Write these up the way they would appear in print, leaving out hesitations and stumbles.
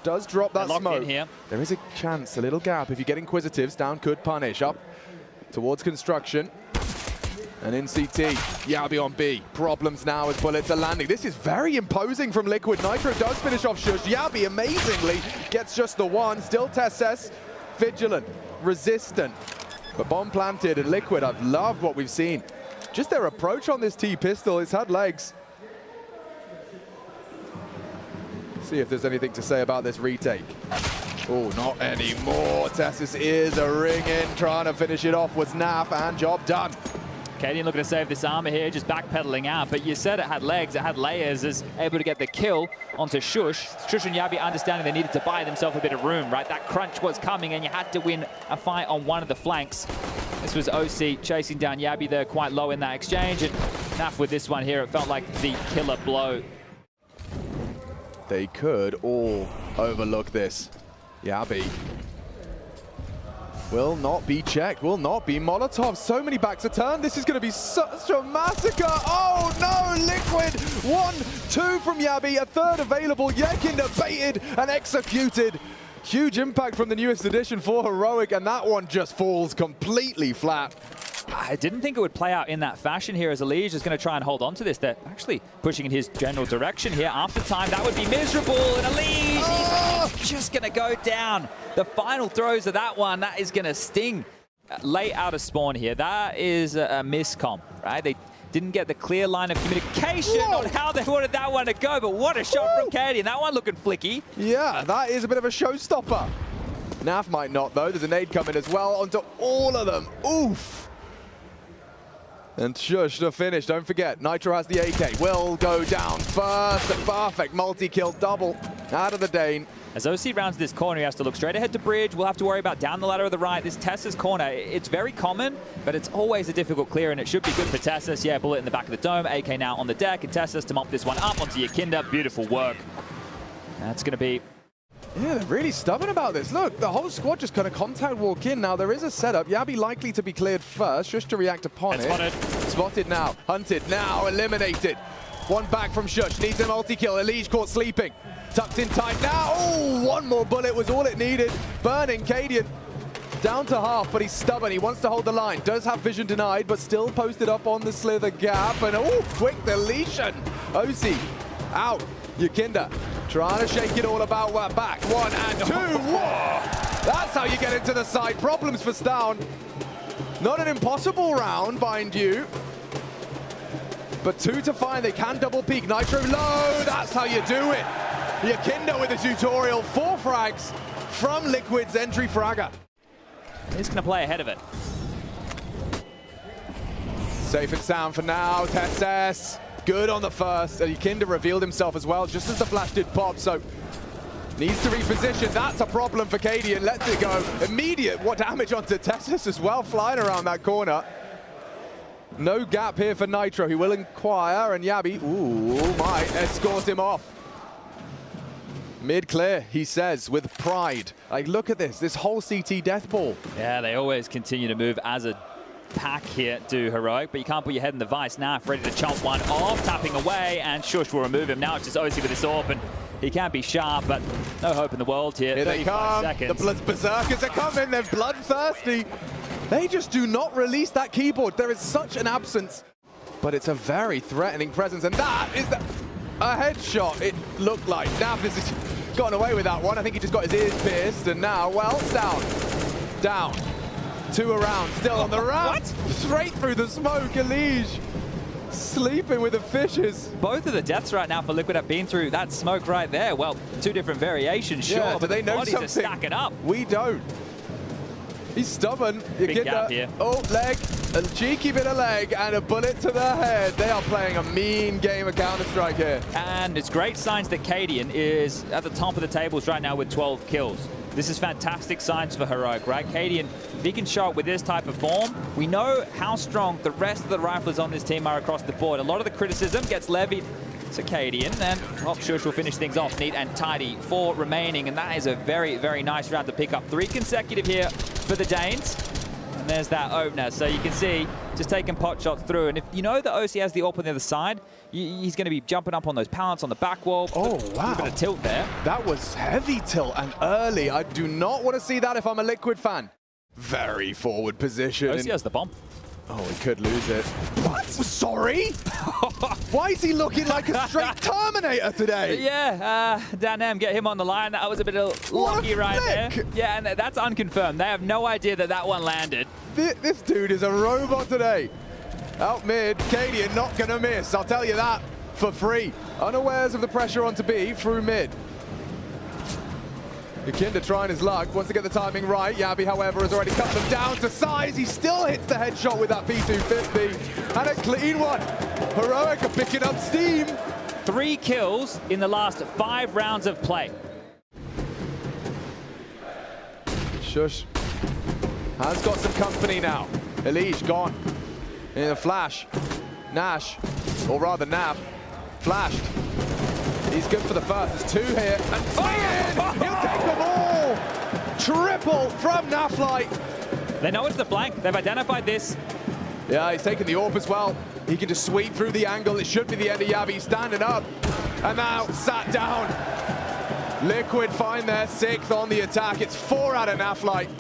does drop that smoke. In here. There is a chance, a little gap. If you get inquisitives, down could punish. Up towards construction. And in CT, Yabi on B. Problems now as bullets are landing. This is very imposing from Liquid. Nitro does finish off Shush. Yabi amazingly gets just the one. Still Tesses, vigilant, resistant. But bomb planted and Liquid, I've loved what we've seen. Just their approach on this T-pistol, it's had legs. See if there's anything to say about this retake. Oh, not anymore. Tessis is a ring-in, trying to finish it off was NAF, and job done. Cadian looking to save this armor here, just backpedaling out, but you said it had legs, it had layers, is able to get the kill onto Shush. Shush and Yabi understanding they needed to buy themselves a bit of room, right? That crunch was coming and you had to win a fight on one of the flanks. This was OC chasing down Yabi there quite low in that exchange, and NAF with this one here, it felt like the killer blow. They could all overlook this. Yabi will not be checked, will not be Molotov. So many backs a turn. This is going to be such a massacre. Oh no, Liquid. 1-2 from Yabi, a third available. Yekinder baited and executed. Huge impact from the newest edition for Heroic, and that one just falls completely flat. I didn't think it would play out in that fashion here, as Elige is going to try and hold on to this. They're actually pushing in his general direction here. After time, that would be miserable, and Elige, he's just going to go down. The final throws of that one, that is going to sting. Late out of spawn here, that is a miscom, right? They didn't get the clear line of communication on how they wanted that one to go, but what a shot from Cadian. That one looking flicky. Yeah, that is a bit of a showstopper. NAF might not, though. There's a nade coming as well onto all of them. Oof. And Shush to finish, don't forget, Nitro has the AK, will go down first, a perfect multi-kill double out of the Dane. As OC rounds this corner, he has to look straight ahead to bridge. We'll have to worry about down the ladder of the right. This Tessus corner, it's very common, but it's always a difficult clear, and it should be good for Tessus. Yeah, bullet in the back of the dome, AK now on the deck, and Tessus to mop this one up onto Yekinder. Beautiful work. That's going to be... Yeah, they're really stubborn about this. Look, the whole squad just kind of contact walk in. Now, there is a setup. Yabi likely to be cleared first, just to react upon it. Spotted. Spotted now. Hunted now. Eliminated. One back from Shush. Needs a multi-kill. Elige caught sleeping. Tucked in tight now. Oh, one more bullet was all it needed. Burning Cadian down to half, but he's stubborn. He wants to hold the line. Does have vision denied, but still posted up on the slither gap. And oh, quick deletion. OC out. Yekinder trying to shake it all about. We're back. 1 and 2. Whoa. That's how you get into the side. Problems for Stown. Not an impossible round, mind you. But 2 to 5. They can double peek. Nitro low. That's how you do it. Yekinder with a tutorial. 4 frags from Liquid's entry fragger. He's going to play ahead of it. Safe and sound for now. Tesses. Good on the first, and Yekinder revealed himself as well, just as the flash did pop, so needs to reposition. That's a problem for Cadian. Lets it go. Immediate what damage onto Tessus as well, flying around that corner. No gap here for Nitro. He will inquire, and Yabi, ooh, might escort him off. Mid clear, he says, with pride. Like, look at this whole CT death ball. Yeah, they always continue to move as a pack here to Heroic, but you can't put your head in the vice. NAF ready to chomp one off, tapping away, and Shush will remove him. Now it's just OC with this AWP, and he can be sharp, but no hope in the world here. Here they come. Seconds. The Blood Berserkers are coming. They're bloodthirsty. They just do not release that keyboard. There is such an absence, but it's a very threatening presence, and that is a headshot, it looked like. NAF has gotten away with that one. I think he just got his ears pierced, and now, well, down. Down. 2 around, still on the run. What? Straight through the smoke, Elige. Sleeping with the fishes. Both of the deaths right now for Liquid have been through that smoke right there. Well, 2 different variations, sure, yeah, but they know bodies something? are stacking up. We don't. He's stubborn. Big gap here. Oh, leg. A cheeky bit of leg and a bullet to the head. They are playing a mean game of Counter-Strike here. And it's great signs that Cadian is at the top of the tables right now with 12 kills. This is fantastic signs for Heroic, right? Cadian, if he can show up with this type of form, we know how strong the rest of the riflers on this team are across the board. A lot of the criticism gets levied to Cadian, and Shush will finish things off neat and tidy. 4 remaining, and that is a very, very nice round to pick up. 3 consecutive here for the Danes. And there's that opener. So you can see just taking pot shots through. And if you know that OC has the AWP on the other side, he's going to be jumping up on those pallets on the back wall. Oh, wow. A bit of tilt there. That was heavy tilt and early. I do not want to see that if I'm a Liquid fan. Very forward position. OC has the bomb. Oh, he could lose it. What? Sorry? Why is he looking like a straight Terminator today? Yeah, Dan, get him on the line. That was a bit of lucky right there. Yeah, and that's unconfirmed. They have no idea that that one landed. This dude is a robot today. Out mid, Cadian not going to miss. I'll tell you that for free. Unawares of the pressure onto B through mid. YKinda trying his luck, wants to get the timing right. Yabi, however, has already cut them down to size. He still hits the headshot with that P250. And a clean one. Heroic are picking up steam. 3 kills in the last 5 rounds of play. Shush has got some company now. Elige gone. In a flash. Nash, or rather Nav, flashed. He's good for the first. There's 2 here. And he'll take them all. Triple from Naflight. They know it's the flank. They've identified this. Yeah, he's taking the AWP as well. He can just sweep through the angle. It should be the end of Yabi standing up. And now sat down. Liquid find their 6th on the attack. It's 4 out of Naflight.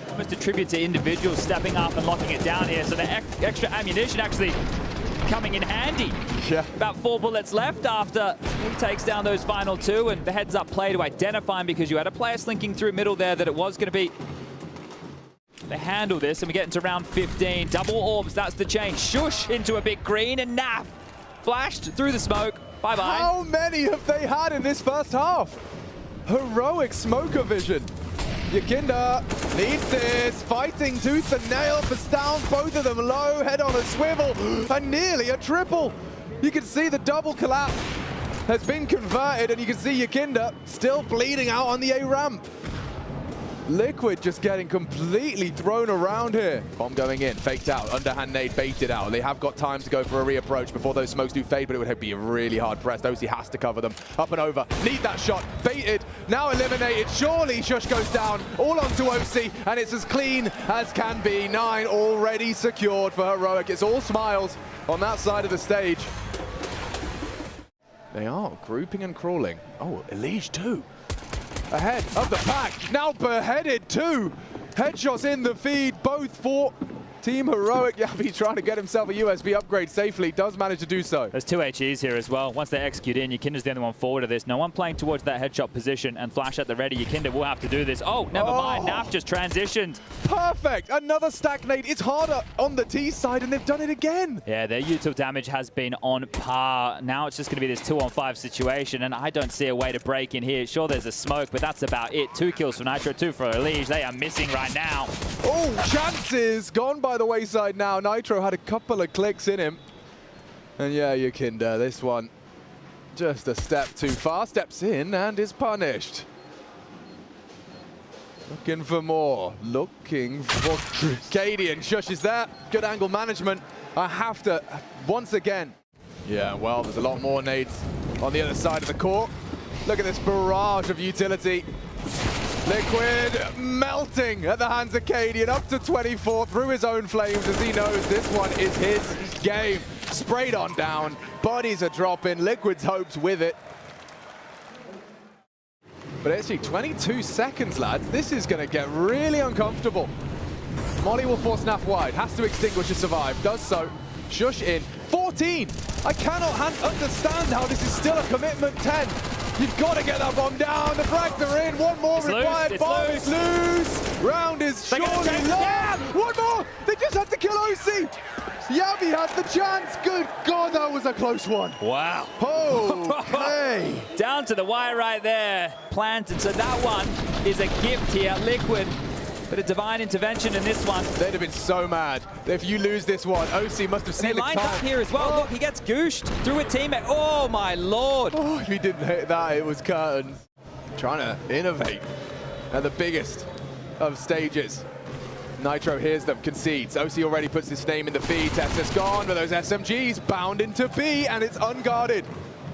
Almost a tribute to individuals stepping up and locking it down here. So the extra ammunition actually coming in handy. Yeah. About 4 bullets left after he takes down those final 2, and the heads-up play to identify him because you had a player slinking through middle there that it was going to be. They handle this, and we get into round 15. Double orbs, that's the change. Shush into a big green, and Nav flashed through the smoke. Bye-bye. How many have they had in this first half? Heroic smoker vision. YKinda needs this, fighting tooth and nail for Stound, both of them low, head on a swivel, and nearly a triple. You can see the double collapse has been converted, and you can see YKinda still bleeding out on the A ramp. Liquid just getting completely thrown around here. Bomb going in, faked out, underhand nade baited out. They have got time to go for a reapproach before those smokes do fade, but it would be really hard pressed. OC has to cover them. Up and over, need that shot, baited, now eliminated. Surely Shush goes down, all onto OC, and it's as clean as can be. 9 already secured for Heroic. It's all smiles on that side of the stage. They are grouping and crawling. Oh, Elige too. Ahead of the pack, now beheaded too. Headshots in the feed, both for Team Heroic. Yabi trying to get himself a USB upgrade safely, does manage to do so. There's 2 HEs here as well. Once they execute in, YKinda's the only one forward of this. No one playing towards that headshot position, and Flash at the ready. YKinda will have to do this. Oh, never mind, Naf just transitioned. Perfect, another stagnate. It's harder on the T side, and they've done it again. Yeah, their util damage has been on par. Now it's just going to be this 2-on-5 situation, and I don't see a way to break in here. Sure, there's a smoke, but that's about it. 2 kills for Nitro, 2 for Elige. They are missing right now. Oh, chances gone by the wayside now. Nitro had a couple of clicks in him. And yeah, YKinda, this one just a step too far. Steps in and is punished. Looking for more. Looking for Cadian. Shush is there. Good angle management. I have to, once again. Yeah, well, there's a lot more nades on the other side of the court. Look at this barrage of utility. Liquid melting at the hands of Cadian, up to 24 through his own flames as he knows this one is his game. Sprayed on down, bodies are dropping, Liquid's hopes with it. But actually 22 seconds, lads. This is going to get really uncomfortable. Molly will force Naf wide, has to extinguish to survive, does so. Shush in, 14. I cannot understand how this is still a commitment. 10. You've got to get that bomb down. The frags are in. One more it's required. Loose. Bomb is loose. Round is surely lost. One more. They just had to kill OC. Yabi had the chance. Good God, that was a close one. Wow. Okay. Down to the wire right there. Planted. So that one is a gift here. Liquid. But a divine intervention in this one. They'd have been so mad if you lose this one. OC must have seen the time. They lined up here as well. Look, he gets gooshed through a teammate. Oh, my Lord. Oh, if he didn't hit that, it was curtains. Trying to innovate at the biggest of stages. Nitro hears them, concedes. OC already puts his name in the feed. Tesla's gone, but those SMGs bound into B, and it's unguarded.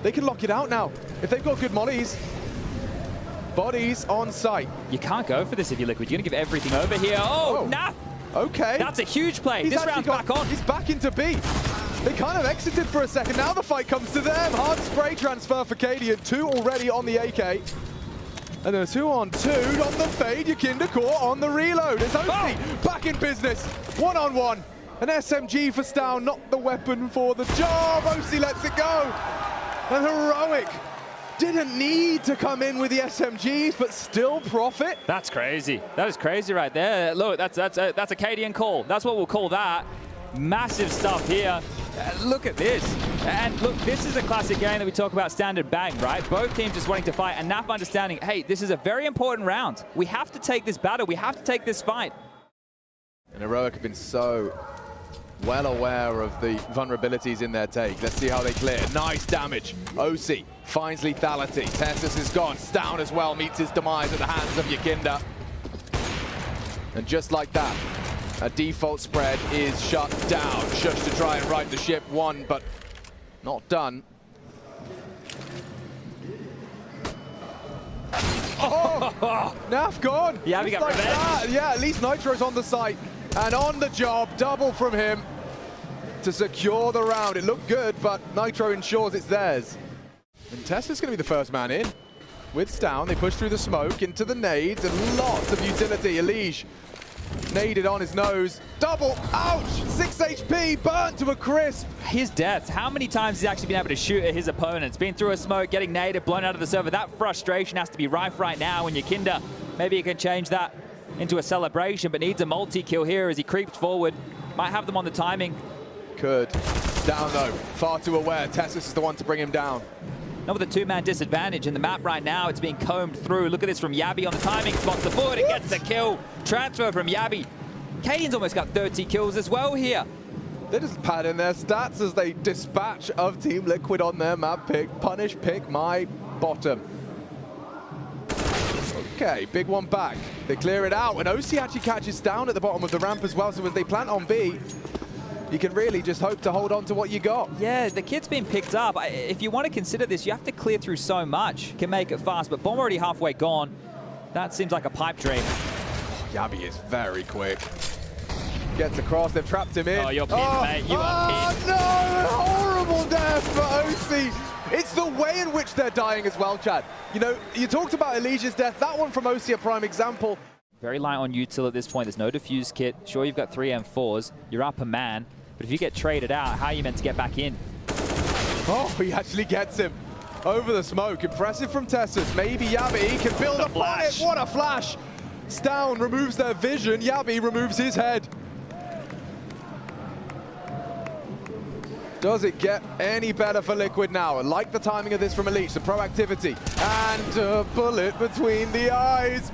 They can lock it out now if they've got good mollies. Bodies on site. You can't go for this if you're Liquid. You're going to give everything over here. Oh, Naf Okay. That's a huge play. He's This actually round's back on. He's back into B. They kind of exited for a second. Now the fight comes to them. Hard spray transfer for Cadian. 2 already on the AK. And then a 2-on-2 on the fade. Yakinda caught on the reload. It's Osi back in business. 1-on-1. An SMG for Stown, not the weapon for the job. Osi lets it go. And Heroic didn't need to come in with the SMGs, but still profit. That's crazy. That is crazy right there. Look, that's a Cadian call. That's what we'll call that. Massive stuff here. Look at this. And look, this is a classic game that we talk about standard bang, right? Both teams just wanting to fight, and NaV understanding, hey, this is a very important round. We have to take this battle. We have to take this fight. And Heroic have been so well aware of the vulnerabilities in their take. Let's see how they clear. Nice damage. Osi finds lethality. Tessus is gone. Stown as well meets his demise at the hands of Yakinda. And just like that, a default spread is shut down. Shush to try and right the ship. One, but not done. Oh! NaV gone. Yeah, we got like revenge. That. Yeah, at least Nitro's on the site and on the job. Double from him to secure the round. It looked good, but Nitro ensures it's theirs. And Tesla's going to be the first man in. With Stown, they push through the smoke into the nades and lots of utility. Elige naded on his nose. Double, ouch! 6 HP, burnt to a crisp. His deaths, how many times he's actually been able to shoot at his opponents? Been through a smoke, getting naded, blown out of the server. That frustration has to be rife right now. And Yakinda, maybe he can change that into a celebration, but needs a multi-kill here as he creeps forward. Might have them on the timing. Could. Down though, far too aware. Tessus is the one to bring him down. Not with a 2-man disadvantage in the map right now. It's being combed through. Look at this from Yabi on the timing. Spots the foot. It gets the kill. Transfer from Yabi. Cadian's almost got 30 kills as well here. They're just padding their stats as they dispatch of Team Liquid on their map pick. Punish pick my bottom. Okay, big one back. They clear it out, and Osi actually catches down at the bottom of the ramp as well. So as they plant on B, you can really just hope to hold on to what you got. Yeah, the kid's been picked up. If you want to consider this, you have to clear through so much. Can make it fast, but bomb already halfway gone. That seems like a pipe dream. Yabi is very quick. Gets across, they've trapped him in. Oh, you're pinned, mate. You are pinned. No! Horrible death for Osi. It's the way in which they're dying as well, Chad. You know, you talked about Elige's death. That one from Osi, a prime example. Very light on util at this point. There's no defuse kit. Sure, you've got 3 M4s. You're up a man. But if you get traded out, how are you meant to get back in? Oh, he actually gets him over the smoke. Impressive from Tessus. Maybe Yabi can build a flash. What a flash! Stown removes their vision. Yabi removes his head. Does it get any better for Liquid now? I like the timing of this from Elige, the proactivity. And a bullet between the eyes.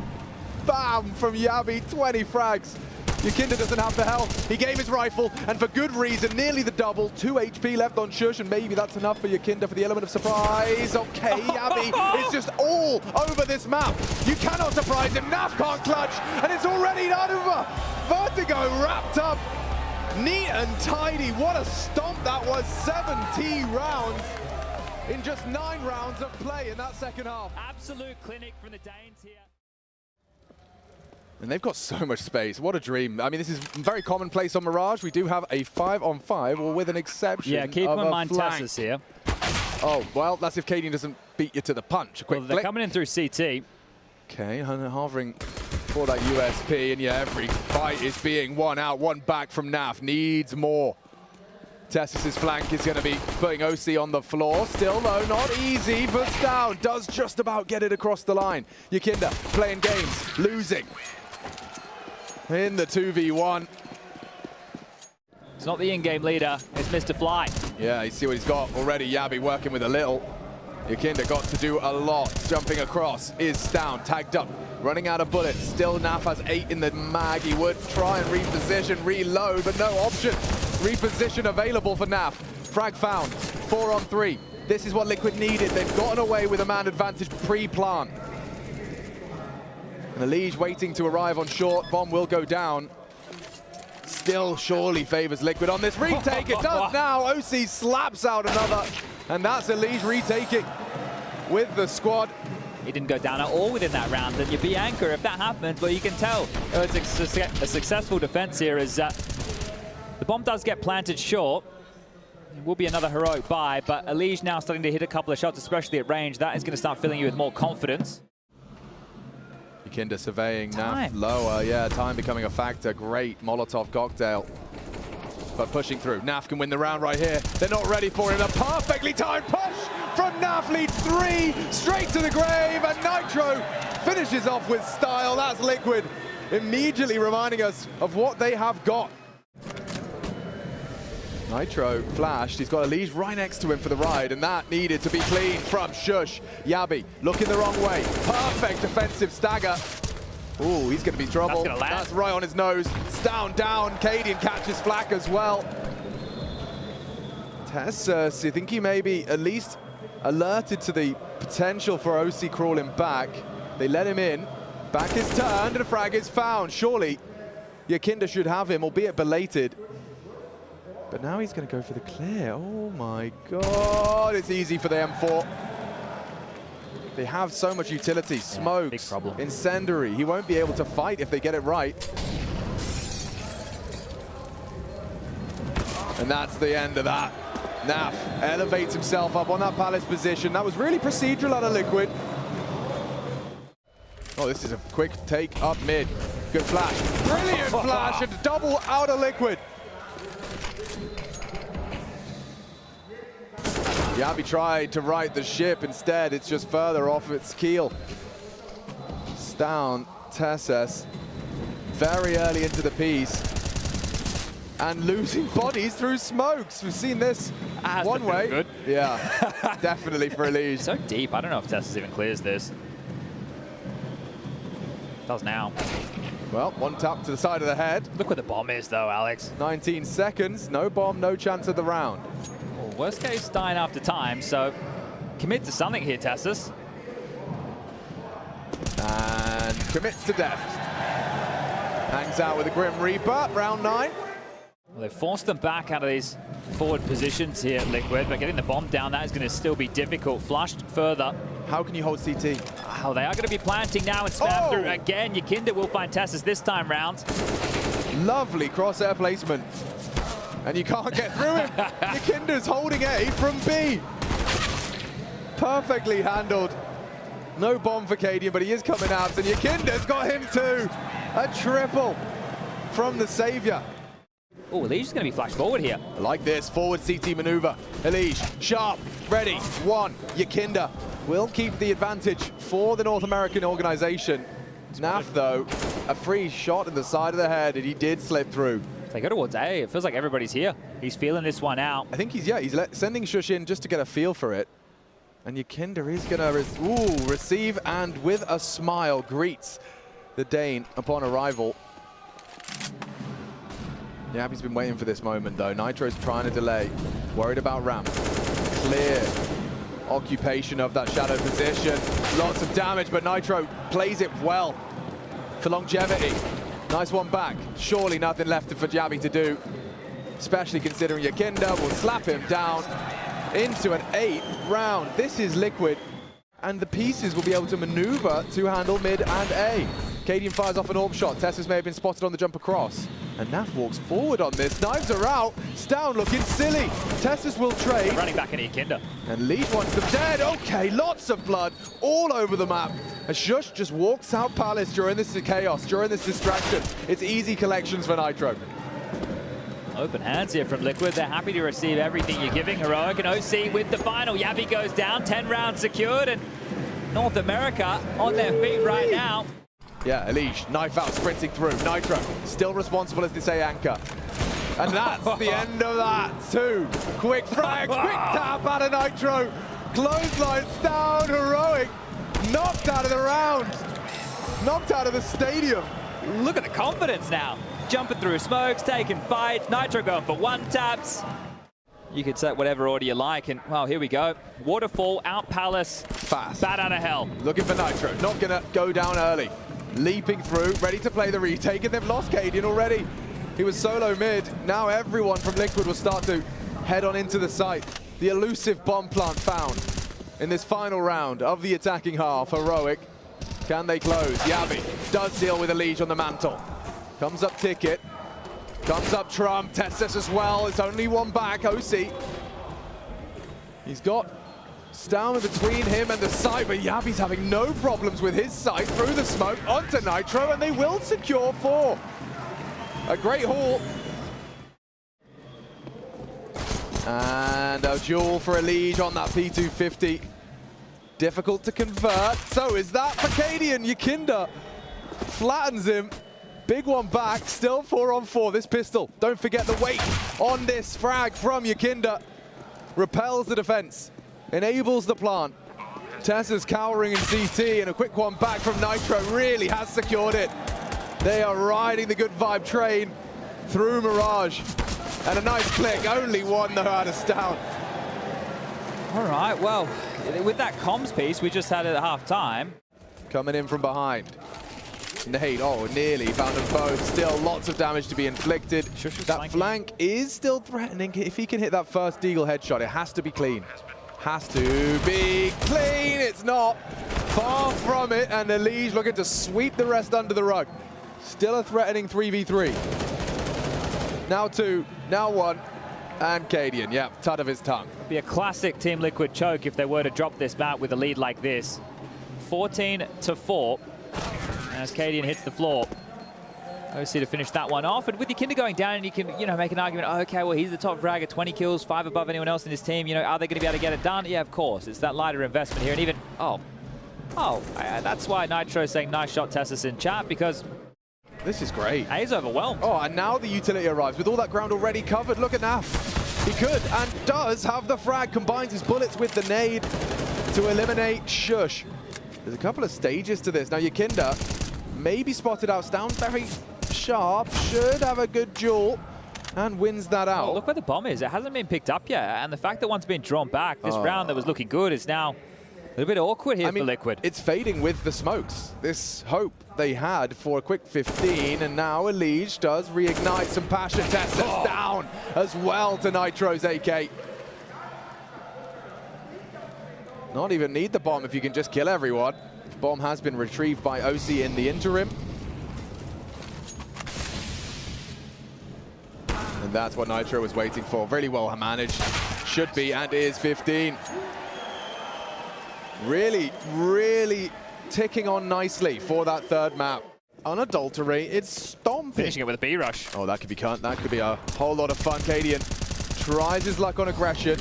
Bam! From Yabi, 20 frags. Yakinda doesn't have the health. He gave his rifle, and for good reason, nearly the double. 2 HP left on Shush, and maybe that's enough for Yakinda for the element of surprise. Okay, Yabi is just all over this map. You cannot surprise him. NaV can't clutch, and it's already over. Vertigo wrapped up. Neat and tidy. What a stomp that was. 70 rounds in just 9 rounds of play in that second half. Absolute clinic from the Danes here. And they've got so much space. What a dream. I mean, this is very commonplace on Mirage. We do have a 5-on-5, or with an exception. Yeah, keep in mind Tessus here. Oh, well, that's if Cadian doesn't beat you to the punch. A quick they're coming in through CT. Okay, hovering for that USP. And yeah, every fight is being won out. One back from NaV. Needs more. Tessus' flank is going to be putting Osi on the floor. Still, though, not easy, but Stown does just about get it across the line. Yakinda playing games, losing. In the 2v1. It's not the in-game leader, it's Mr. Fly. Yeah, you see what he's got already. Yabi working with a little. Yakinda got to do a lot. Jumping across is Stown, tagged up, running out of bullets. Still, NaV has 8 in the mag. He would try and reposition, reload, but no option. Reposition available for NaV. Frag found, 4-on-3. This is what Liquid needed. They've gotten away with a man advantage pre-plant. And Elige waiting to arrive on short. Bomb will go down. Still surely favors Liquid on this retake. It does now. Osi slaps out another. And that's Elige retaking with the squad. he didn't go down at all within that round. And you be anchor if that happens, but you can tell it's a successful defense here as the bomb does get planted short. It will be another heroic buy, but Elige now starting to hit a couple of shots, especially at range. That is going to start filling you with more confidence. Nykytilan surveying NaV lower, yeah, time becoming a factor. Great Molotov cocktail. But pushing through. NaV can win the round right here. They're not ready for him. A perfectly timed push from NaV, leads 3, straight to the grave, and Nitro finishes off with style. That's Liquid, immediately reminding us of what they have got. Nitro flashed, he's got Elige right next to him for the ride, and that needed to be clean from Shush. Yabi looking the wrong way. Perfect defensive stagger. Ooh, he's going to be trouble. That's right on his nose. Down. Cadian catches flak as well. Tessus, I think he may be at least alerted to the potential for OC crawling back. They let him in. Back is turned and a frag is found. Surely Nykytilan should have him, albeit belated. But now he's going to go for the clear. Oh my God, it's easy for the M4. They have so much utility, smokes, incendiary. He won't be able to fight if they get it right. And that's the end of that. NaV elevates himself up on that palace position. That was really procedural out of Liquid. Oh, this is a quick take up mid. Good flash. Brilliant flash and double out of Liquid. Yabi tried to right the ship. Instead, it's just further off its keel. It's down Tessus very early into the piece. And losing bodies through smokes. We've seen this one way. Good. Yeah, definitely for Elige. So deep. I don't know if Tessus even clears this. Does now. Well, one tap to the side of the head. Look where the bomb is, though, Alex. 19 seconds. No bomb, no chance of the round. Well, worst case, dying after time. So commit to something here, Tessus. And commits to death. Hangs out with a Grim Reaper. Round 9. Well, they've forced them back out of these forward positions here at Liquid, but getting the bomb down, that is going to still be difficult. Flushed further. How can you hold CT? Oh, they are going to be planting now and spam through again. Nykytilan will find Tessus this time round. Lovely crosshair placement. And you can't get through him. Nykytilan's holding A from B. Perfectly handled. No bomb for Cadian, but he is coming out. And Nykytilan's got him too. A triple from the savior. Oh, Elige is going to be flashed forward here. I like this forward CT maneuver. Elige, sharp, ready, 1. Nykytilan will keep the advantage for the North American organization. NaV, though, a free shot in the side of the head, and he did slip through. If they go towards A, it feels like everybody's here. He's feeling this one out. I think he's sending Shush in just to get a feel for it. And Nykytilan is going to receive and with a smile greets the Dane upon arrival. Yeah, he's been waiting for this moment, though. Nitro's trying to delay. Worried about ramp. Clear occupation of that shadow position. Lots of damage, but Nitro plays it well for longevity. Nice one back. Surely nothing left for Yabi to do, especially considering Nykytilan will slap him down into an 8th round. This is Liquid, and the pieces will be able to maneuver to handle mid and A. Cadian fires off an orb shot. Tessus may have been spotted on the jump across. And NaV walks forward on this. Knives are out. Stown looking silly. Tessus will trade. Running back into Nykytilan. And Elige wants them dead. Okay, lots of blood all over the map. As Shush just walks out Palace during this chaos, during this distraction. It's easy collections for Nitro. Open hands here from Liquid. They're happy to receive everything you're giving. Heroic and OC with the final. Yabi goes down. 10 rounds secured. And North America on their feet right now. Yeah, Elige, knife out, sprinting through. Nitro, still responsible as this A anchor. And that's the end of that, too. Quick frag, quick tap out of Nitro. Clotheslines down, Heroic. Knocked out of the round. Knocked out of the stadium. Look at the confidence now. Jumping through smokes, taking fights. Nitro going for 1-taps. You could set whatever order you like, and well, here we go. Waterfall, out Palace, fast. Bat out of hell. Looking for Nitro, not gonna go down early. Leaping through, ready to play the retake, and they've lost Cadian already. He was solo mid. Now everyone from Liquid will start to head on into the site. The elusive bomb plant found. in this final round of the attacking half. Heroic. Can they close? Yabi does deal with a liege on the mantle. Comes up Ticket. Comes up Trump. Tessus as well. It's only one back. OC. He's got Stalman between him and the site, but Yabi's having no problems with his sight through the smoke onto Nitro, and they will secure 4. A great haul. And a duel for a liege on that P250. Difficult to convert. So is that for Cadian. Yakinda flattens him. Big one back. Still 4-on-4. This pistol, don't forget the weight on this frag from Yakinda. Repels the defense. Enables the plant. Tess is cowering in CT, and a quick one back from Nitro really has secured it. They are riding the good vibe train through Mirage. And a nice click. Only one though out of Stout. All right, well, with that comms piece we just had at half-time. Coming in from behind. Nade, oh, nearly found them both. Still lots of damage to be inflicted. That flank is still threatening. If he can hit that first Deagle headshot, it has to be clean. Has to be clean. It's not. Far from it, and the Liege looking to sweep the rest under the rug. Still a threatening 3v3. Now 2, now 1, and Cadian, yeah, tut of his tongue. Be a classic Team Liquid choke if they were to drop this map with a lead like this. 14-4, as Cadian hits the floor. OC to finish that one off, and with Yakinda going down, and you can, make an argument, oh, okay, well, he's the top fragger, 20 kills, 5 above anyone else in his team, are they going to be able to get it done? Yeah, of course, it's that lighter investment here, and even, that's why Nitro's saying nice shot, Tessus, in chat, because this is great. He's overwhelmed. Oh, and now the utility arrives with all that ground already covered. Look at Naf. He could and does have the frag, combines his bullets with the nade to eliminate Shush. There's a couple of stages to this. Now Yakinda maybe spotted out. Down very sharp, should have a good duel and wins that out. Oh, look where the bomb is. It hasn't been picked up yet, and the fact that one's been drawn back, this round that was looking good is now a little bit awkward here for Liquid. It's fading with the smokes. This hope they had for a quick 15, and now a Liege does reignite some passion. Tessus down as well to Nitro's AK. Not even need the bomb if you can just kill everyone. Bomb has been retrieved by OC in the interim. And that's what Nitro was waiting for. Really well managed. Should be and is 15. Really, really ticking on nicely for that third map. Unadulterated stomping. Finishing it with a B-rush. Oh, that could be cunt. That could be a whole lot of fun. Cadian tries his luck on aggression.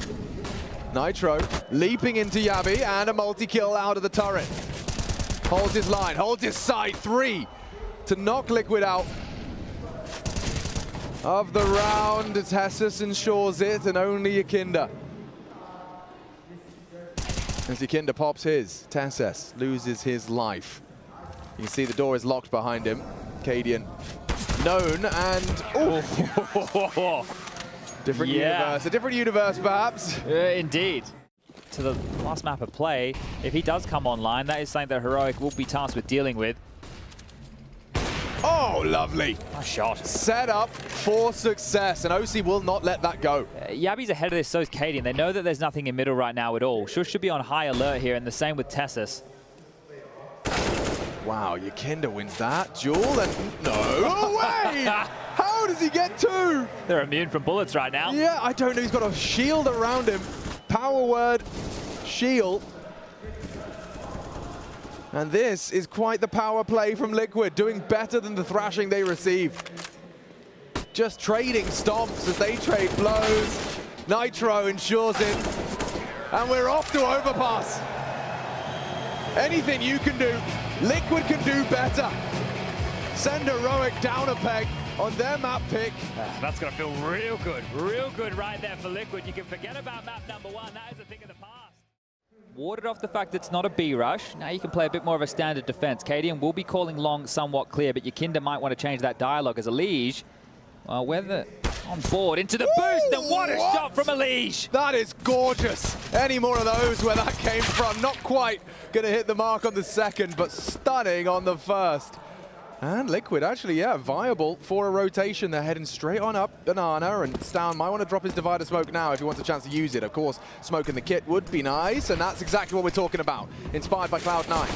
Nitro leaping into Yabi and a multi-kill out of the turret. Holds his line, holds his side. 3 to knock Liquid out of the round. Tessus ensures it, and only Yakinda. As Yakinda pops his, Tessus loses his life. You can see the door is locked behind him. Cadian known, and different universe. A different universe, perhaps. Indeed. To the last map of play, if he does come online, that is something that Heroic will be tasked with dealing with. Oh, lovely. Nice shot. Set up for success, and OC will not let that go. Yabi's ahead of this, so is Cadian. They know that there's nothing in middle right now at all. Shush should be on high alert here, and the same with Tessus. Wow, Yakinda wins that duel, and no way! How does he get 2? They're immune from bullets right now. Yeah, I don't know. He's got a shield around him. Power word, shield. And this is quite the power play from Liquid, doing better than the thrashing they received. Just trading stomps as they trade blows. Nitro ensures it. And we're off to overpass. Anything you can do, Liquid can do better. Send Heroic down a peg on their map pick. That's going to feel real good right there for Liquid. You can forget about map number 1. That is a thing of the past. Warded off the fact that it's not a B-rush. Now you can play a bit more of a standard defense. Cadian will be calling long somewhat clear, but Yakinda might want to change that dialogue as a Liege. Whether on board into the boost, and what a shot from a Liege! That is gorgeous. Any more of those where that came from? Not quite going to hit the mark on the second, but stunning on the first. And Liquid actually, yeah, viable for a rotation. They're heading straight on up Banana, and Stown might want to drop his divider smoke now if he wants a chance to use it. Of course, smoking the kit would be nice, and that's exactly what we're talking about. Inspired by Cloud9.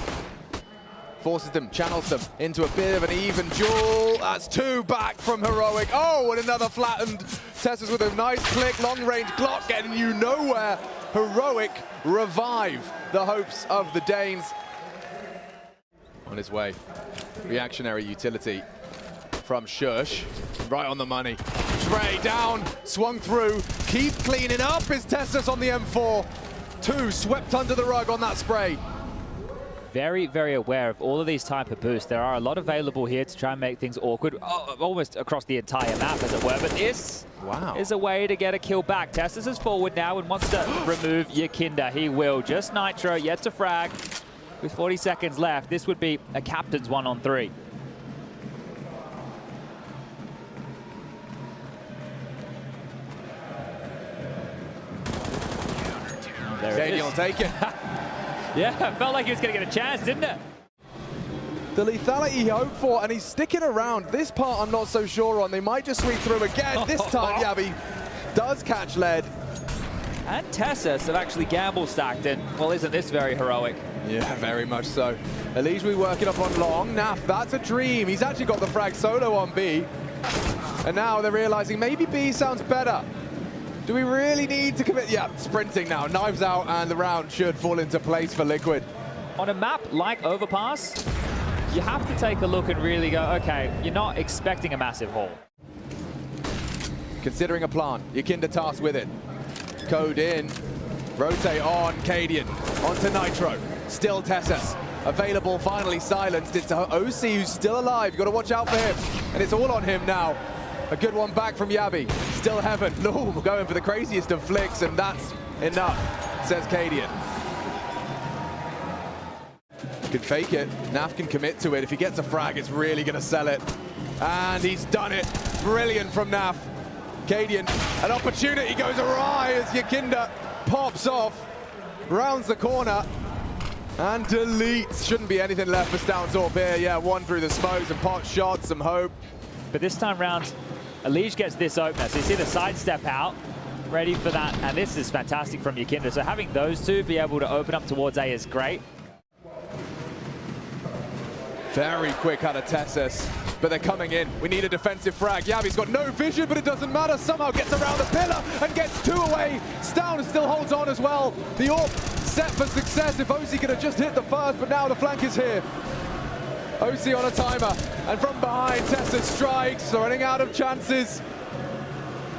Forces them, channels them into a bit of an even duel. That's 2 back from Heroic. Oh, and another flattened. Tessus with a nice click, long-range Glock getting you nowhere. Heroic revive the hopes of the Danes. On his way. Reactionary utility from Shush. Right on the money. Spray down, swung through. Keep cleaning up his Tessus on the M4. 2 swept under the rug on that spray. Very, very aware of all of these type of boosts. There are a lot available here to try and make things awkward, almost across the entire map, as it were. But this is a way to get a kill back. Tessus is forward now and wants to remove Yakinda. He will. Just Nitro, yet to frag. With 40 seconds left, this would be a captain's 1-on-3. There it is. Will take it. Yeah, felt like he was going to get a chance, didn't it? The lethality he hoped for, and he's sticking around. This part I'm not so sure on. They might just sweep through again. This time, Yabi does catch lead. And Tessus have actually gamble stacked in. Well, isn't this very heroic? Yeah, very much so. Elise will be working up on long. Naf, that's a dream. He's actually got the frag solo on B. And now they're realizing maybe B sounds better. Do we really need to commit? Yeah, sprinting now. Knives out, and the round should fall into place for Liquid. On a map like Overpass, you have to take a look and really go, okay, you're not expecting a massive haul. Considering a plan, Yakinda tasked with it. Code in, rotate on Cadian, onto Nitro, still Tessus. Available, finally silenced. It's OC who's still alive. You've got to watch out for him. And it's all on him now. A good one back from Yabi. Still Heaven. No, we're going for the craziest of flicks, and that's enough, says Cadian. Can fake it. Naf can commit to it. If he gets a frag, it's really going to sell it. And he's done it. Brilliant from Naf. Cadian, an opportunity goes awry as Yakinda pops off, rounds the corner, and deletes. Shouldn't be anything left for Stowntorp here. Yeah, one through the smoke, some pot shots, some hope. But this time round, Elige gets this opener. So you see the sidestep out, ready for that. And this is fantastic from Yakinda. So having those two be able to open up towards A is great. Very quick out of Tessus, but they're coming in. We need a defensive frag. Yabi's got no vision, but it doesn't matter. Somehow gets around the pillar and gets 2 away. Stown still holds on as well. The AWP set for success if OC could have just hit the first, but now the flank is here. OC on a timer, and from behind, Tessus strikes, running out of chances.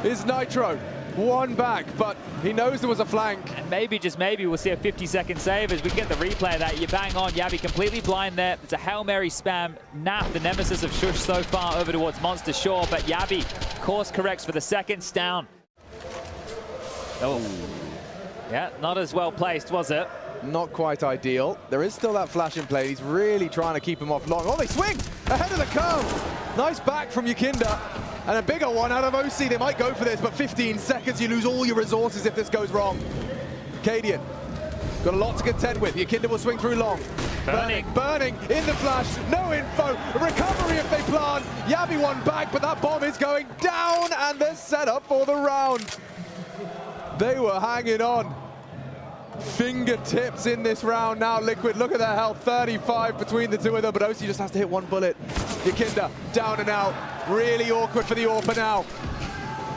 Is Nitro. 1 back, but he knows there was a flank. And maybe, just maybe, we'll see a 50-second save as we get the replay of that. You bang on, Yabi completely blind there. It's a Hail Mary spam. Naf, the nemesis of Shush so far, over towards Monster Shore, but Yabi course corrects for the second down. Oh, yeah, not as well placed, was it? Not quite ideal. There is still that flash in play. He's really trying to keep him off long. Oh, they swing ahead of the curve. Nice back from Yakinda. And a bigger one out of OC. They might go for this, but 15 seconds, you lose all your resources if this goes wrong. Cadian, got a lot to contend with. Yakinda will swing through long. Burning in the flash, no info. Recovery if they plant. Yabi 1 back, but that bomb is going down, and they're set up for the round. They were hanging on. Fingertips in this round now. Liquid, look at their health, 35 between the two of them, but OC just has to hit 1 bullet. Yakinda down and out. Really awkward for the AWPer now.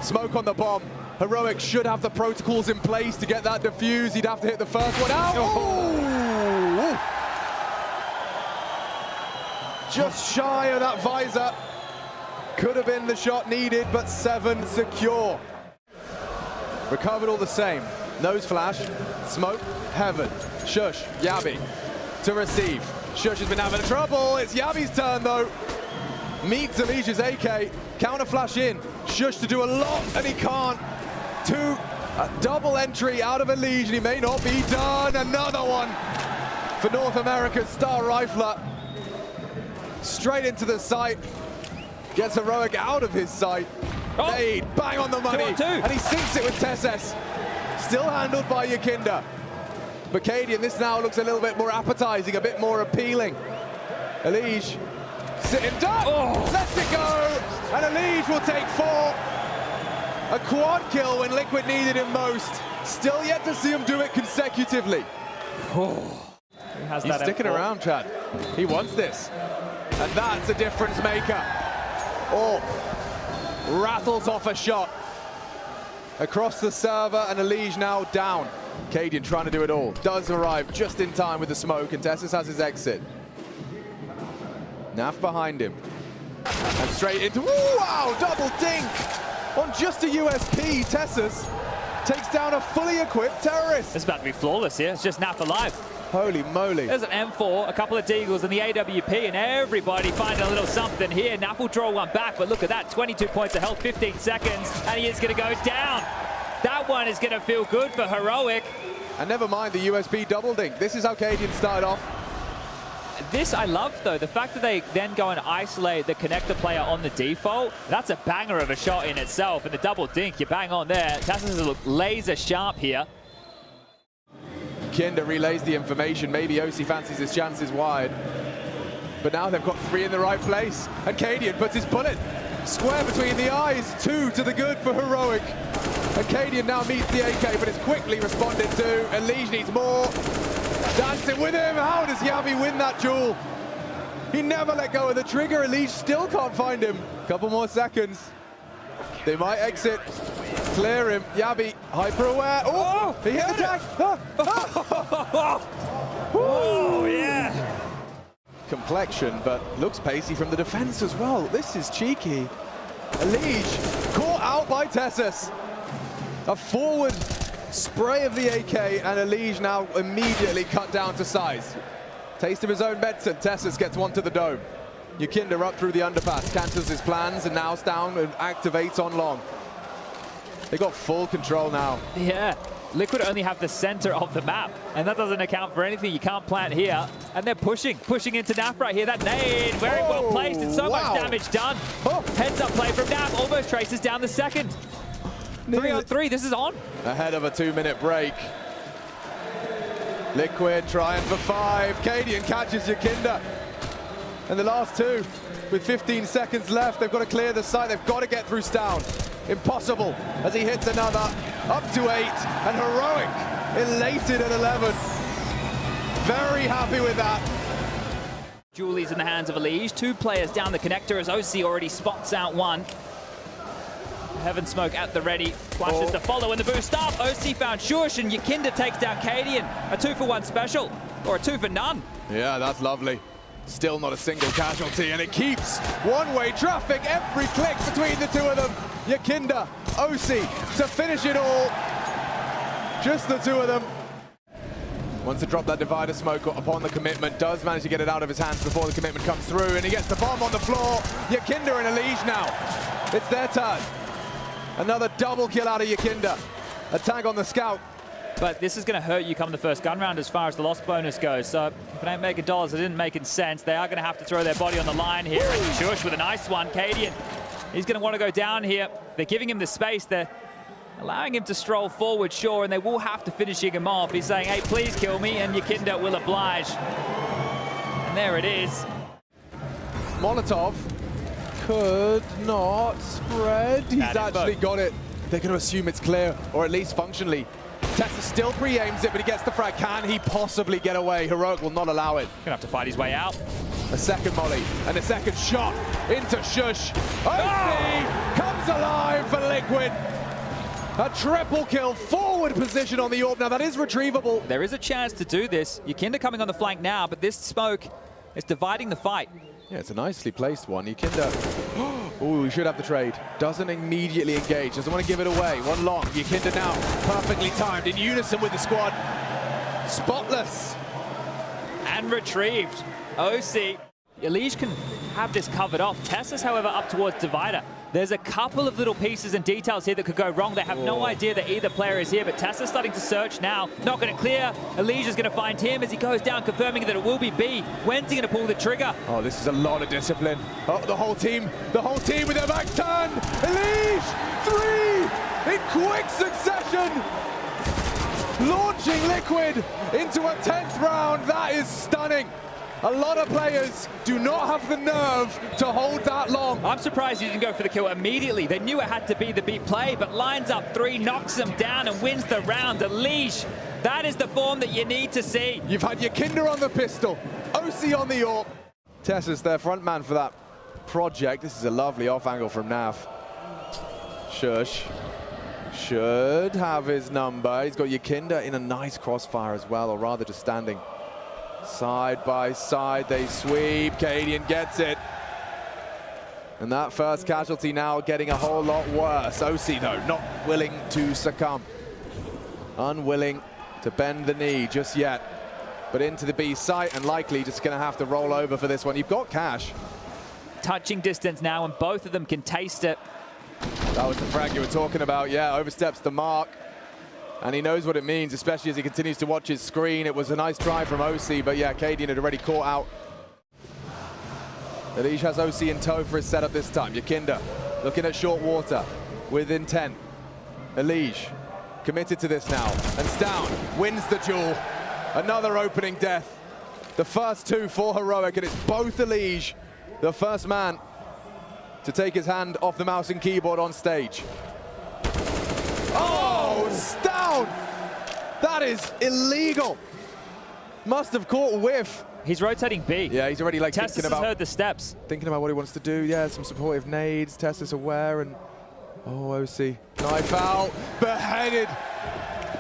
Smoke on the bomb. Heroic should have the protocols in place to get that defuse. He'd have to hit the first one out. Oh! Just shy of that visor. Could have been the shot needed, but 7 secure. Recovered all the same. Nose flash, smoke, Heaven, Shush, Yabi to receive. Shush has been having trouble. It's Yabi's turn though. Meets Elige's AK, counter flash in. Shush to do a lot, and he can't. A double entry out of Elige, and he may not be done. Another one for North America's star rifler. Straight into the sight. Gets Heroic out of his sight. Oh. Fade, bang on the money. 2-on-2. And he sinks it with Tessus. Still handled by Yakinda. But Cadian, this now looks a little bit more appetizing, a bit more appealing. Elige Sitting duck, lets it go, and Elige will take 4. A quad kill when Liquid needed him most. Still yet to see him do it consecutively. He's sticking around, Chad. He wants this. And that's a difference maker. Oh, rattles off a shot. Across the server, and Elige now down. Cadian trying to do it all. Does arrive just in time with the smoke, and Tessus has his exit. Naf behind him. And straight into, ooh, wow, double dink! On just a USP, Tessus takes down a fully equipped terrorist. It's about to be flawless here. It's just Naf alive. Holy moly. There's an M4, a couple of Deagles, and the AWP, and everybody finding a little something here. Naf will draw one back, but look at that, 22 points of health, 15 seconds, and he is going to go down. That one is going to feel good for Heroic. And never mind the USB double dink. This is how Cadian started off. This I love, though, the fact that they then go and isolate the connector player on the default. That's a banger of a shot in itself, and the double dink, you bang on there. Tassus look laser sharp here. Kinder relays the information. Maybe OC fancies his chances wide. But now they've got 3 in the right place. And Cadian puts his bullet square between the eyes. 2 to the good for Heroic. And Cadian now meets the AK, but it's quickly responded to. Elige needs more. Dancing with him. How does Yabi win that duel? He never let go of the trigger. Elige still can't find him. Couple more seconds. They might exit. Clear him. Yabi, hyper aware. Oh, he hit the tag. Oh, yeah. Complexion, but looks pacey from the defense as well. This is cheeky. Elige caught out by Tessus. A forward spray of the AK, and Elige now immediately cut down to size. Taste of his own medicine. Tessus gets one to the dome. Yukinder up through the underpass, cancels his plans, and now down and activates on long. They got full control now. Yeah, Liquid only have the center of the map, and that doesn't account for anything. You can't plant here, and they're pushing into Naf right here. That nade, very well placed, and so much damage done. Heads up play from Naf, almost traces down the second. 3 on 3, this is on. Ahead of a 2-minute break. Liquid trying for 5. Cadian catches Yukinder. And the last 2, with 15 seconds left, they've got to clear the site. They've got to get through Stown. Impossible as he hits another. Up to 8, and Heroic elated at 11. Very happy with that. Julie's in the hands of Elige. 2 players down the connector as OC already spots out one. Heaven Smoke at the ready. Flashes to follow in the boost up. OC found Shush, and Yukinder takes down Cadian. A 2-for-1 special, or a 2 for none. Yeah, that's lovely. Still not a single casualty, and it keeps one-way traffic every click between the 2 of them. Yukinder, OC to finish it all. Just the 2 of them. Wants to drop that divider smoke upon the commitment. Does manage to get it out of his hands before the commitment comes through, and he gets the bomb on the floor. Yukinder and Elige now. It's their turn. Another double kill out of Yukinder. A tag on the scout. But this is going to hurt you come the first gun round as far as the loss bonus goes. So if it ain't making dollars, it didn't make sense. They are going to have to throw their body on the line here. And Shush with a nice one. Cadian, he's going to want to go down here. They're giving him the space. They're allowing him to stroll forward, sure, and they will have to finishing him off. He's saying, hey, please kill me, and Yukinder will oblige. And there it is. Molotov could not spread. He's actually got it. They're going to assume it's clear, or at least functionally. Tessus still pre-aims it, but he gets the frag. Can he possibly get away? Heroic will not allow it. Gonna have to fight his way out. A second molly, and a second shot into Shush. OC comes alive for Liquid. A triple kill, forward position on the AWP. Now that is retrievable. There is a chance to do this. Yukinder coming on the flank now, but this smoke is dividing the fight. Yeah, it's a nicely placed one. Yukinder, oh, he should have the trade. Doesn't immediately engage, doesn't want to give it away. One long, Yukinder now, perfectly timed, in unison with the squad. Spotless. And retrieved. OC. Elige can have this covered off. Tessus, however, up towards divider. There's a couple of little pieces and details here that could go wrong. They have no idea that either player is here, but Tessus starting to search now. Not going to clear. Elige is going to find him as he goes down, confirming that it will be B. When's he going to pull the trigger? Oh, this is a lot of discipline. Oh, the whole team with their backs turned. Elige, 3 in quick succession. Launching Liquid into a 10th round. That is stunning. A lot of players do not have the nerve to hold that long. I'm surprised he didn't go for the kill immediately. They knew it had to be the beat play, but lines up 3, knocks him down and wins the round. Leash, that is the form that you need to see. You've had your Kinder on the pistol, OC on the AWP. Tessa's their front man for that project. This is a lovely off angle from NaV. Shush should have his number. He's got Yakinda in a nice crossfire as well, or rather just standing side by side. They sweep, Cadian gets it. And that first casualty now getting a whole lot worse. OC though, not willing to succumb. Unwilling to bend the knee just yet. But into the B site and likely just gonna have to roll over for this one. You've got Cash. Touching distance now, and both of them can taste it. That was the frag you were talking about, yeah, oversteps the mark. And he knows what it means, especially as he continues to watch his screen. It was a nice try from OC, but yeah, Cadian had already caught out. leikkeet has OC in tow for his setup this time. Yakinda looking at short water with intent. leikkeet committed to this now, and Stown wins the duel. Another opening death. The first 2 for Heroic, and it's both leikkeet, the first man to take his hand off the mouse and keyboard on stage. Oh, Stown! That is illegal. Must have caught a whiff. He's rotating B. Yeah, he's already like Tessus thinking about, has heard the steps. Thinking about what he wants to do. Yeah, some supportive nades. Tessus aware, and oh, OC. Knife out, beheaded.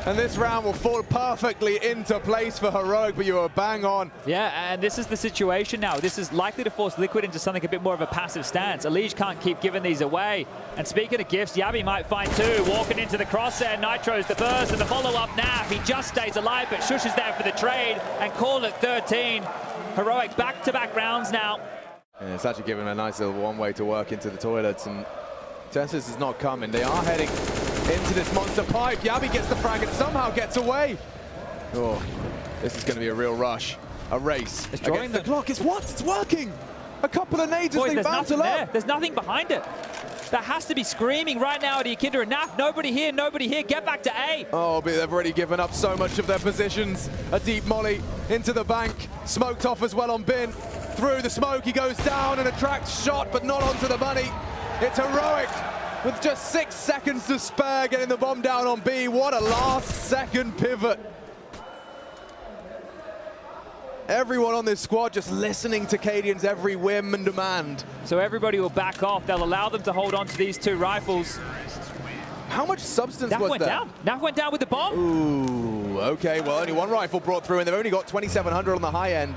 And this round will fall perfectly into place for Heroic, but you are bang on. Yeah, and this is the situation now. This is likely to force Liquid into something a bit more of a passive stance. leikkeet can't keep giving these away. And speaking of gifts, Yabi might find 2. Walking into the crosshair, Nitro's the first, and the follow-up NaV. He just stays alive, but Shush is there for the trade, and call it 13. Heroic back-to-back rounds now. And it's actually given a nice little one-way to work into the toilets, and Tessus is not coming. They are heading into this monster pipe. Yabi gets the frag and somehow gets away. Oh, this is going to be a real rush. A race against the clock. It's what? It's working. A couple of nades as they battle up. There's nothing behind it. That has to be screaming right now at Yakinda and NaV. Nobody here, nobody here. Get back to A. Oh, but they've already given up so much of their positions. A deep molly into the bank. Smoked off as well on Bin. Through the smoke, he goes down and attracts shot, but not onto the money. It's Heroic with just 6 seconds to spare, getting the bomb down on B. What a last-second pivot. Everyone on this squad just listening to Cadian's every whim and demand. So everybody will back off. They'll allow them to hold on to these 2 rifles. How much substance was went there? down. NaV went down with the bomb. Ooh, okay. Well, only 1 rifle brought through, and they've only got 2,700 on the high end.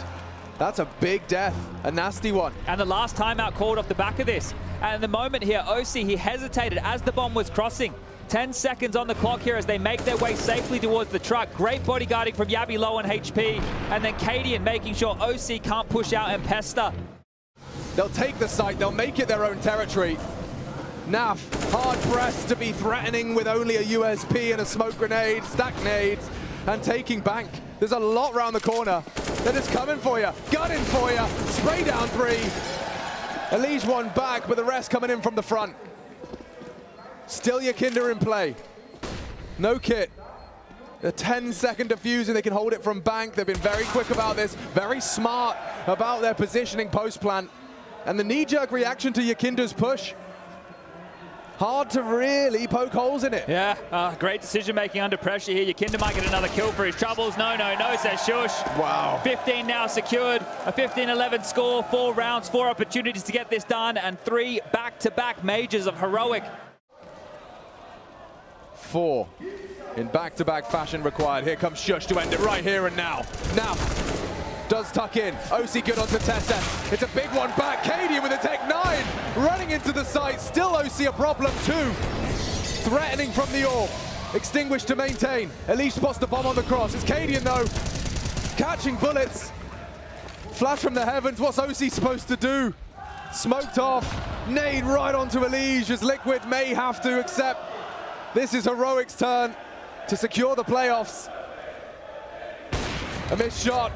That's a big death, a nasty one. And the last timeout called off the back of this. And the moment here, OC, he hesitated as the bomb was crossing. 10 seconds on the clock here as they make their way safely towards the truck. Great bodyguarding from Yabi low on HP. And then Cadian making sure OC can't push out and pester. They'll take the site, they'll make it their own territory. NaV, hard pressed to be threatening with only a USP and a smoke grenade, stack nades, and taking bank. There's a lot round the corner. They're just coming for you, gunning for you. Spray down 3. leikkeet 1 back, but the rest coming in from the front. Still Yakinda in play. No kit. A 10-second defuse, and they can hold it from bank. They've been very quick about this, very smart about their positioning post-plant. And the knee-jerk reaction to Yakinda's push. Hard to really poke holes in it. Yeah, great decision-making under pressure here. Yakinda might get another kill for his troubles. No, says Shush. Wow. 15 now secured. A 15-11 score, 4 rounds, 4 opportunities to get this done, and 3 back-to-back majors of Heroic. 4 in back-to-back fashion required. Here comes Shush to end it right here and now. Now, does tuck in. OC good onto Tessa. It's a big one back. Cadian with a tech 9. Running into the site. Still OC a problem too. Threatening from the AWP. Extinguished to maintain. leikkeet spots the bomb on the cross. It's Cadian though. Catching bullets. Flash from the heavens. What's OC supposed to do? Smoked off. Nade right onto leikkeet as Liquid may have to accept. This is Heroic's turn to secure the playoffs. A missed shot.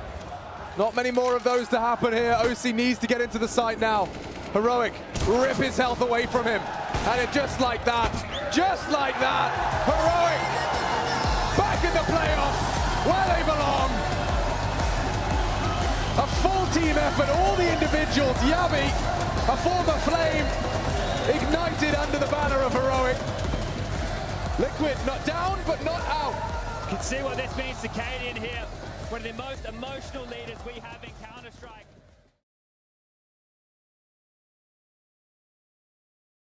Not many more of those to happen here. OC needs to get into the site now. Heroic rip his health away from him. And it just like that, Heroic back in the playoffs where they belong. A full team effort, all the individuals. Yavi, a former Flame, ignited under the banner of heroic. Liquid not down, but not out. You can see what this means to Cadian here. One of the most emotional leaders we have in Counter-Strike.